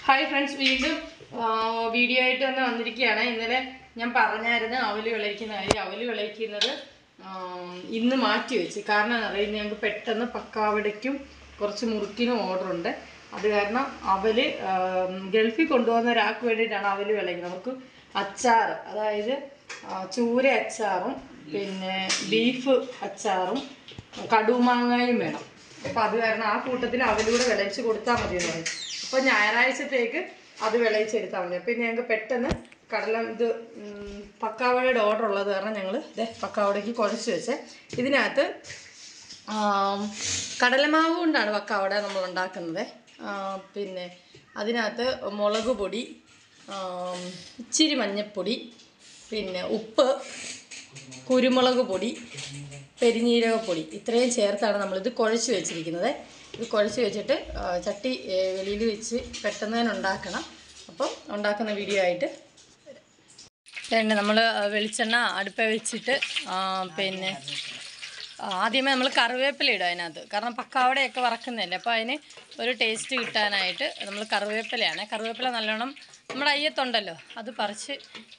Hi friends, വീണ്ടും video ആയിട്ട് തന്നെ വന്നിരിക്കുകയാണ്. ഇന്നലെ ഞാൻ പറഞ്ഞായിരുന്നു അവല് വിളയിക്കുന്ന കാര്യം. അവല് വിളയിക്കുന്നത് ഇന്ന് മാറ്റി വെച്ച്. കാരണം എന്താ പറയുക, ഞങ്ങൾക്ക് പെട്ടെന്ന് പക്കാവടയ്ക്കും കുറച്ച് മുറുക്കിനും ഓർഡറുണ്ട്. അത് കാരണം അവല് ഗൾഫിൽ കൊണ്ടുപോകുന്ന ഒരാൾക്ക് വേണ്ടിയിട്ടാണ് അവല് വിളയുന്നത്. അവർക്ക് അച്ചാർ, അതായത് ചൂര അച്ചാറും പിന്നെ ബീഫ് അച്ചാറും കടുമാങ്ങയും വേണം. അപ്പോൾ അത് കാരണം ആ കൂട്ടത്തിൽ അവലൂടെ വിളയിച്ച് കൊടുത്താൽ മതി എന്ന് പറയും. അപ്പോൾ ഞായറാഴ്ചത്തേക്ക് അത് വിളയിച്ചെടുത്താൽ മതി. അപ്പോൾ ഞങ്ങൾക്ക് പെട്ടെന്ന് പക്കാവടയുടെ ഓർഡർ ഉള്ളത് കാരണം ഞങ്ങൾ പക്കാവടയ്ക്ക് കുഴച്ച് വെച്ച് ഇതിനകത്ത് കടലമാവ് കൊണ്ടാണ് പക്കാവട നമ്മൾ ഉണ്ടാക്കുന്നത്. പിന്നെ അതിനകത്ത് മുളക് പൊടി, ഇച്ചിരി മഞ്ഞൾപ്പൊടി, പിന്നെ ഉപ്പ്, കുരുമുളക് പൊടി, പെരിഞ്ജീരകപ്പൊടി ഇത്രയും ചേർത്താണ് നമ്മളിത് കുഴച്ച് വെച്ചിരിക്കുന്നത്. ഇത് കുഴച്ച് വെച്ചിട്ട് ചട്ടി വെളിയിൽ വെച്ച് പെട്ടെന്ന് തന്നെ ഉണ്ടാക്കണം. അപ്പം ഉണ്ടാക്കുന്ന വീഡിയോ ആയിട്ട് പിന്നെ നമ്മൾ വെളിച്ചെണ്ണ അടുപ്പ വെച്ചിട്ട് പിന്നെ ആദ്യമേ നമ്മൾ കറിവേപ്പില ഇടും അതിനകത്ത്. കാരണം പക്കാവടയൊക്കെ വറക്കുന്നതല്ലേ, അപ്പോൾ അതിന് ഒരു ടേസ്റ്റ് കിട്ടാനായിട്ട് നമ്മൾ കറിവേപ്പില നല്ലോണം നമ്മുടെ അയ്യത്തുണ്ടല്ലോ അത് പറിച്ച്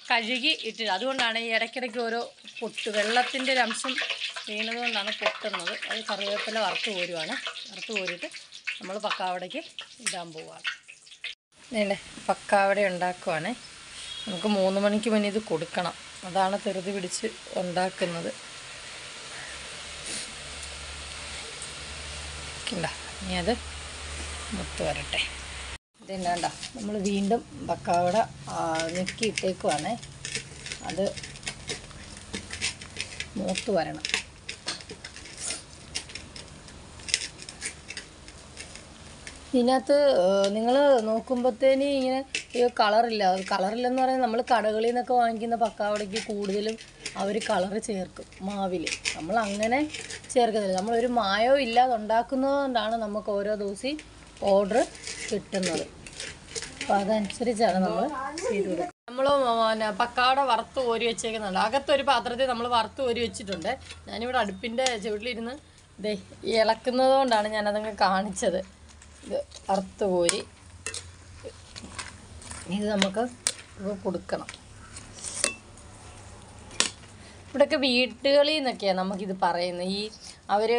കഴുകി ഇട്ടിട്ട്, അതുകൊണ്ടാണ് ഈ ഇടയ്ക്കിടയ്ക്ക് ഓരോ പൊട്ട് വെള്ളത്തിൻ്റെ ഒരു അംശം വീണത് കൊണ്ടാണ് പൊട്ടുന്നത്. അത് കറിവേപ്പില വറുത്ത് കോരിയിട്ട് നമ്മൾ പക്കാവടയ്ക്ക് ഇടാൻ പോവുകയാണ്. വേണ്ടേ പക്കാവട ഉണ്ടാക്കുവാണേ. നമുക്ക് 3 മണിക്ക് മുന്നേ ഇത് കൊടുക്കണം. അതാണ് ധൃതി പിടിച്ച് ഉണ്ടാക്കുന്നത്. ഇനി അത് മുത്ത് വരട്ടെ. ഇതെന്നാണ്ട നമ്മൾ വീണ്ടും പക്കാവട ഞെക്കി ഇട്ടേക്കുവാണേ. അത് മൂത്ത് വരണം. ഇതിനകത്ത് നിങ്ങൾ നോക്കുമ്പോഴത്തേന് ഇങ്ങനെ കളറില്ലെന്ന് പറഞ്ഞാൽ നമ്മൾ കടകളിൽ നിന്നൊക്കെ വാങ്ങിക്കുന്ന പക്കാവടയ്ക്ക് കൂടുതലും അവർ കളറ് ചേർക്കും മാവിൽ. നമ്മൾ അങ്ങനെ ചേർക്കുന്നില്ല. നമ്മളൊരു മായവും ഇല്ലാതെ ഉണ്ടാക്കുന്നത് കൊണ്ടാണ് നമുക്ക് ഓരോ ദിവസം ഓർഡർ കിട്ടുന്നത്. അപ്പോൾ അതനുസരിച്ചാണ് നമ്മൾ ചെയ്ത് കൊടുക്കുന്നത്. നമ്മൾ പക്കാവട വറുത്ത് കോരി വെച്ചേക്കുന്നുണ്ട്. അകത്തൊരു പാത്രത്തിൽ നമ്മൾ വറുത്ത് കോരി വെച്ചിട്ടുണ്ട്. ഞാനിവിടെ അടുപ്പിൻ്റെ ചുവട്ടിലിരുന്ന് ഇളക്കുന്നത് കൊണ്ടാണ് ഞാനതങ്ങ് കാണിച്ചത്. ഇത് വറുത്ത് കോരി ഇത് നമുക്ക് കൊടുക്കണം. ഇവിടെയൊക്കെ വീട്ടുകളിൽ നിന്നൊക്കെയാണ് നമുക്കിത് പറയുന്നത്. ഈ അവർ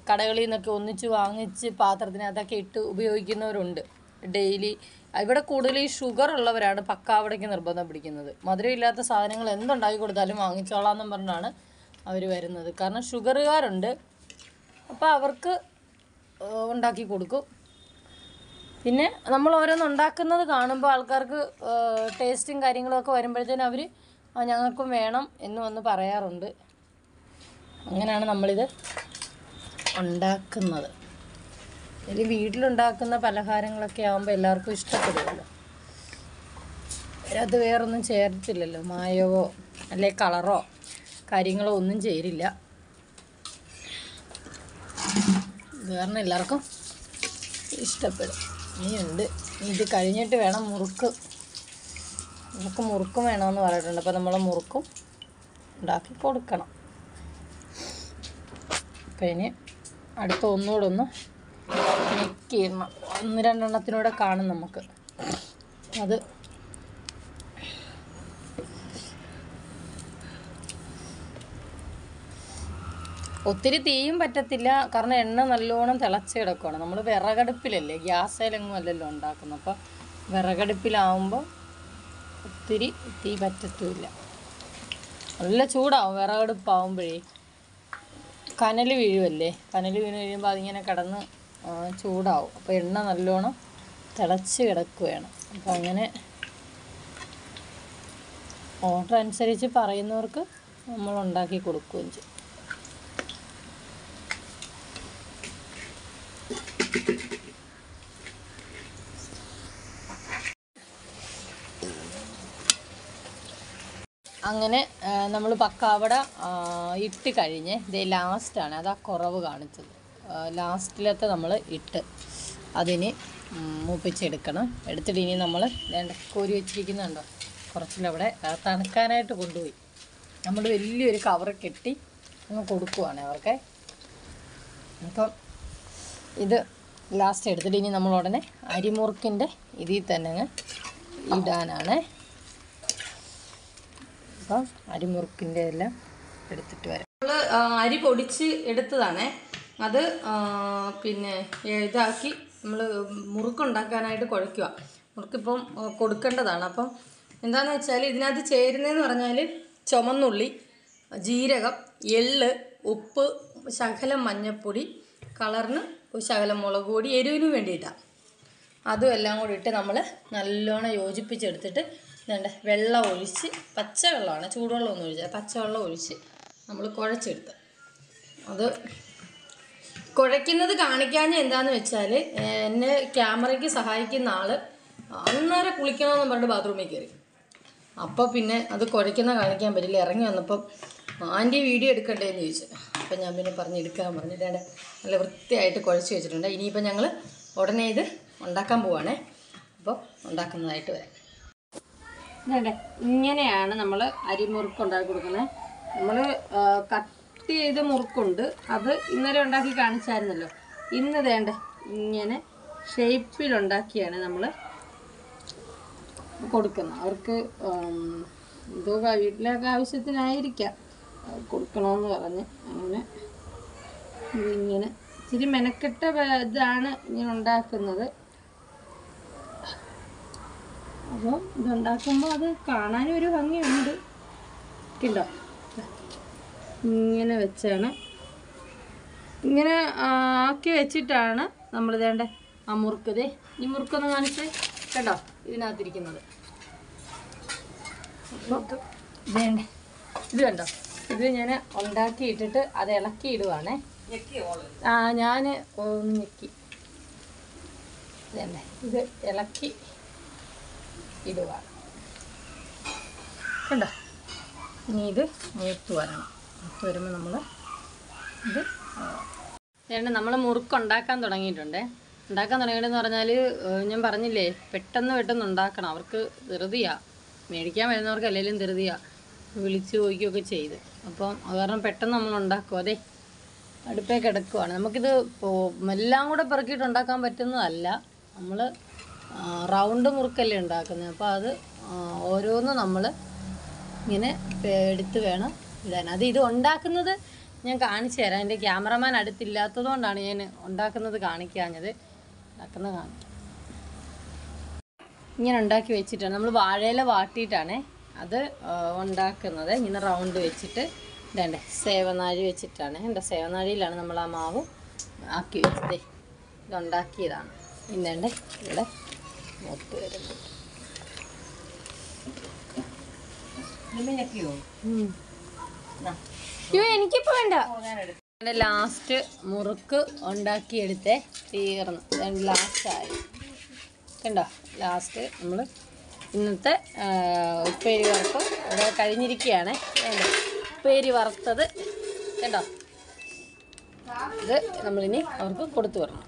കടകളിൽ നിന്നൊക്കെ ഒന്നിച്ച് വാങ്ങിച്ച് പാത്രത്തിനകത്തൊക്കെ ഇട്ട് ഉപയോഗിക്കുന്നവരുണ്ട് ഡെയിലി. ഇവിടെ കൂടുതൽ ഈ ഷുഗർ ഉള്ളവരാണ് പക്കാവടയ്ക്ക് നിർബന്ധം പിടിക്കുന്നത്. മധുരമില്ലാത്ത സാധനങ്ങൾ എന്തുണ്ടാക്കി കൊടുത്താലും വാങ്ങിച്ചോളാം എന്നും പറഞ്ഞാണ് അവർ വരുന്നത്. കാരണം ഷുഗറുകാരുണ്ട്, അപ്പോൾ അവർക്ക് ഉണ്ടാക്കി കൊടുക്കും. പിന്നെ നമ്മൾ ഓരോന്ന് ഉണ്ടാക്കുന്നത് കാണുമ്പോൾ ആൾക്കാർക്ക് ടേസ്റ്റും കാര്യങ്ങളൊക്കെ വരുമ്പോഴത്തേനും അവർ ഞങ്ങൾക്കും വേണം എന്ന് വന്ന് പറയാറുണ്ട്. അങ്ങനെയാണ് നമ്മളിത് ഉണ്ടാക്കുന്നത്. ഇതിൽ വീട്ടിലുണ്ടാക്കുന്ന പലഹാരങ്ങളൊക്കെ ആകുമ്പോൾ എല്ലാവർക്കും ഇഷ്ടപ്പെടുമല്ലോ. അത് വേറൊന്നും ചേർത്തില്ലല്ലോ, മായമോ അല്ലെ കളറോ കാര്യങ്ങളോ ഒന്നും ചേരില്ല. ഇത് കാരണം എല്ലാവർക്കും ഇഷ്ടപ്പെടും. ഇനിയുണ്ട്, ഇത് കഴിഞ്ഞിട്ട് വേണം മുറുക്കും വേണമെന്ന് പറഞ്ഞിട്ടുണ്ട്. അപ്പോൾ നമ്മൾ മുറുക്കും ഉണ്ടാക്കി കൊടുക്കണം. അപ്പോൾ ഇനി അടുത്ത ഒന്നുകൂടെ ഒന്ന് ഞെക്കിയിടണം. 1-2 എണ്ണത്തിനൂടെ കാണും നമുക്ക്. അത് ഒത്തിരി തീയും പറ്റത്തില്ല, കാരണം എണ്ണ നല്ലോണം തിളച്ച് കിടക്കുകയാണ്. നമ്മൾ വിറകടുപ്പിലല്ലേ, ഗ്യാസേലൊന്നും അല്ലല്ലോ ഉണ്ടാക്കുന്നത്. അപ്പോൾ വിറകടുപ്പിലാവുമ്പോൾ ഒത്തിരി തീ പറ്റത്തുമില്ല. നല്ല ചൂടാവും വിറകടുപ്പാവുമ്പോഴേ. കനൽ വീഴുമല്ലേ, കനൽ വീണ് കഴിയുമ്പോൾ അതിങ്ങനെ കിടന്ന് ചൂടാവും. അപ്പോൾ എണ്ണ നല്ലോണം തിളച്ച് കിടക്കുകയാണ്. അപ്പോൾ അങ്ങനെ ഓർഡർ അനുസരിച്ച് പറയുന്നവർക്ക് നമ്മൾ ഉണ്ടാക്കി കൊടുക്കുകയും ചെയ്യും. അങ്ങനെ നമ്മൾ പക്കാവട ഇട്ട് കഴിഞ്ഞ് ഇതേ ലാസ്റ്റാണ് അതാ കുറവ് കാണിച്ചത്. ലാസ്റ്റിലത്തെ നമ്മൾ ഇട്ട് അതിന് മൂപ്പിച്ചെടുക്കണം. എടുത്തിട്ട് ഇനി നമ്മൾ കോരി വെച്ചിരിക്കുന്നുണ്ടോ കുറച്ചിലവിടെ തണുക്കാനായിട്ട് കൊണ്ടുപോയി നമ്മൾ വലിയൊരു കവർ കെട്ടി അങ്ങ് കൊടുക്കുവാണ് അവർക്ക്. അപ്പം ഇത് ലാസ്റ്റ് എടുത്തിട്ട് ഇനി നമ്മൾ ഉടനെ അരിമുറുക്കിൻ്റെ ഇതിൽ തന്നെ അങ്ങ് ഇടാനാണ്. അപ്പം അരിമുറുക്കിൻ്റെ എല്ലാം എടുത്തിട്ട് വരാം. നമ്മൾ അരി പൊടിച്ച് എടുത്തതാണേ. അത് പിന്നെ ഇതാക്കി നമ്മൾ മുറുക്കുണ്ടാക്കാനായിട്ട് കുഴയ്ക്കുക. മുറുക്കിപ്പം കൊടുക്കേണ്ടതാണ്. അപ്പം എന്താണെന്ന് വെച്ചാൽ ഇതിനകത്ത് ചേരുന്നതെന്ന് പറഞ്ഞാൽ ചുമന്നുള്ളി, ജീരകം, എള്ള്, ഉപ്പ്, ശകലം മഞ്ഞൾപ്പൊടി, കളറിന് ശകലം മുളക് പൊടി, എരിവിന് വേണ്ടിയിട്ടാണ്. അതും എല്ലാം കൂടി ഇട്ട് നമ്മൾ നല്ലോണം യോജിപ്പിച്ചെടുത്തിട്ട് വെള്ളം ഒഴിച്ച്, പച്ചവെള്ളമാണ്, ചൂടുവെള്ളമൊന്നും ഒഴിച്ചാൽ പച്ചവെള്ളം ഒഴിച്ച് നമ്മൾ കുഴച്ചെടുത്ത്. അത് കുഴയ്ക്കുന്നത് കാണിക്കാഞ്ഞ എന്താണെന്ന് വെച്ചാൽ എന്നെ ക്യാമറയ്ക്ക് സഹായിക്കുന്ന ആൾ അന്നേരം കുളിക്കണമെന്ന് പറഞ്ഞിട്ട് ബാത്റൂമിൽ കയറി. അപ്പോൾ പിന്നെ അത് കുഴയ്ക്കുന്ന കാണിക്കാൻ പറ്റില്ല. ഇറങ്ങി വന്നപ്പം ആൻറ്റി വീഡിയോ എടുക്കണ്ടേന്ന് ചോദിച്ചു. അപ്പം ഞാൻ പിന്നെ എടുക്കാൻ പറഞ്ഞിട്ട് നല്ല വൃത്തിയായിട്ട് കുഴച്ച് വെച്ചിട്ടുണ്ട്. ഇനിയിപ്പോൾ ഞങ്ങൾ ഉടനെ ഇത് ഉണ്ടാക്കാൻ പോവുകയാണേ. അപ്പോൾ ഉണ്ടാക്കുന്നതായിട്ട് വരാം. ഇങ്ങനെയാണ് നമ്മൾ അരിമുറുക്ക് ഉണ്ടാക്കി കൊടുക്കുന്നത്. നമ്മൾ കട്ട് ചെയ്ത് മുറുക്കുണ്ട്, അത് ഇന്നലെ ഉണ്ടാക്കി കാണിച്ചായിരുന്നല്ലോ. ഇന്ന് ഇങ്ങനെ ഷേപ്പിലുണ്ടാക്കിയാണ് നമ്മൾ കൊടുക്കുന്നത്. അവർക്ക് എന്തോ വീട്ടിലൊക്കെ ആവശ്യത്തിനായിരിക്കാം കൊടുക്കണമെന്ന് പറഞ്ഞ് അങ്ങനെ ഇങ്ങനെ ഇച്ചിരി മെനക്കെട്ട ഇതാണ് ഇങ്ങനെ ഉണ്ടാക്കുന്നത്. അപ്പോൾ ഇതുണ്ടാക്കുമ്പോൾ അത് കാണാനും ഒരു ഭംഗിയുണ്ട്. കണ്ടോ, ഇങ്ങനെ വെച്ചാണ്, ഇങ്ങനെ ആക്കി വെച്ചിട്ടാണ് നമ്മൾ ആ മുറുക്കതേ ഈ മുറുക്കൊന്ന് കാണിച്ച് കേട്ടോ ഇതിനകത്തിരിക്കുന്നത്. ഇത് കണ്ടോ, ഇത് ഞാൻ ഉണ്ടാക്കിയിട്ടിട്ട് അത് ഇളക്കി ഇടുവാണേ. ഞാൻ ഒന്ന് ഞെക്കി ഇത് ഇളക്കി ഇടുവാണ് കണ്ടോ. ഇനി ഇത് മൂത്ത് വരണം. മൂത്ത് വരുമ്പോൾ നമ്മൾ ഇത് നമ്മൾ മുറുക്കുണ്ടാക്കാൻ തുടങ്ങിയിട്ടുണ്ട്. ഉണ്ടാക്കാൻ തുടങ്ങിയിട്ടെന്ന് പറഞ്ഞാൽ ഞാൻ പറഞ്ഞില്ലേ, പെട്ടെന്ന് ഉണ്ടാക്കണം. അവർക്ക് ധൃതിയാണ്, മേടിക്കാൻ വരുന്നവർക്ക് അല്ലെങ്കിലും ധൃതിയാണ്, വിളിച്ച് ചോദിക്കുകയൊക്കെ ചെയ്ത്. അപ്പം അത് കാരണം പെട്ടെന്ന് നമ്മൾ ഉണ്ടാക്കും. അതെ, അടുപ്പേ കിടക്കുവാണ്. നമുക്കിത് എല്ലാം കൂടെ പെറുക്കിയിട്ട് ഉണ്ടാക്കാൻ പറ്റുന്നതല്ല. നമ്മൾ റൗണ്ട് മുറുക്കല്ലേ ഉണ്ടാക്കുന്നത്. അപ്പോൾ അത് ഓരോന്ന് നമ്മൾ ഇങ്ങനെ എടുത്ത് വേണം ഇടാൻ. ഇത് ഉണ്ടാക്കുന്നത് ഞാൻ കാണിച്ചു തരാം. എൻ്റെ ക്യാമറമാൻ അടുത്തില്ലാത്തത് കൊണ്ടാണ് ഞാൻ ഉണ്ടാക്കുന്നത് കാണിക്കാഞ്ഞത്. കാണിക്കാം. ഇങ്ങനെ ഉണ്ടാക്കി വെച്ചിട്ടാണ് നമ്മൾ വാഴയില വാട്ടിയിട്ടാണ് അത് ഉണ്ടാക്കുന്നത്. ഇങ്ങനെ റൗണ്ട് വെച്ചിട്ട് സേവനാഴി വെച്ചിട്ടാണ്. സേവനാഴിയിലാണ് നമ്മൾ ആ മാവ് ആക്കി വെച്ചത്. ഇതുണ്ടാക്കിയതാണ്. ഇന്നേണ്ട ഇവിടെ മൂത്ത് വരുന്നത്. എനിക്കിപ്പോൾ വേണ്ട. ലാസ്റ്റ് മുറുക്ക് ഉണ്ടാക്കിയെടുത്തേ തീർന്നു. ലാസ്റ്റായി കണ്ടോ. ലാസ്റ്റ് നമ്മൾ ഇന്നത്തെ ഉപ്പേരി വറുപ്പ് ഇവിടെ കഴിഞ്ഞിരിക്കുകയാണ്. ഉപ്പേരി വറുത്തത് കണ്ടോ. ഇത് നമ്മളിനി അവർക്ക് കൊടുത്തു വരണം.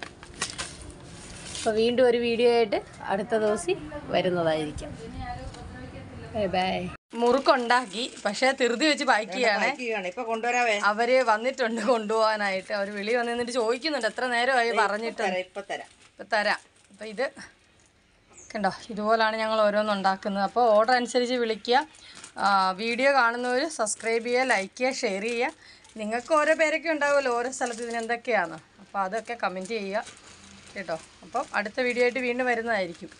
അപ്പോൾ വീണ്ടും ഒരു വീഡിയോ ആയിട്ട് അടുത്ത ദിവസം വരുന്നതായിരിക്കും. Bye bye. മുറുക്കുണ്ടാക്കി, പക്ഷേ ധൃതി വെച്ച് ബാക്കിയാണ്. ഇപ്പൊ കൊണ്ടുവരാവേ, അവര് വന്നിട്ടുണ്ട് കൊണ്ടുപോകാനായിട്ട്. അവർ വെളി വന്ന് നിന്നിട്ട് ചോദിക്കുന്നുണ്ട് എത്ര നേരമായി പറഞ്ഞിട്ട്. ഇപ്പം തരാം. അപ്പം ഇത് കണ്ടോ, ഇതുപോലാണ് ഞങ്ങൾ ഓരോന്നുണ്ടാക്കുന്നത്. അപ്പോൾ ഓർഡർ അനുസരിച്ച് വിളിക്കുക. വീഡിയോ കാണുന്നവർ സബ്സ്ക്രൈബ് ചെയ്യുക, ലൈക്ക് ചെയ്യുക, ഷെയർ ചെയ്യുക. നിങ്ങൾക്ക് ഓരോ പേരൊക്കെ ഉണ്ടാവുമല്ലോ ഓരോ സ്ഥലത്ത് ഇതിനെന്തൊക്കെയാണ്. അപ്പോൾ അതൊക്കെ കമൻറ്റ് ചെയ്യുക കേട്ടോ. അപ്പം അടുത്ത വീഡിയോ ആയിട്ട് വീണ്ടും വരുന്നതായിരിക്കും.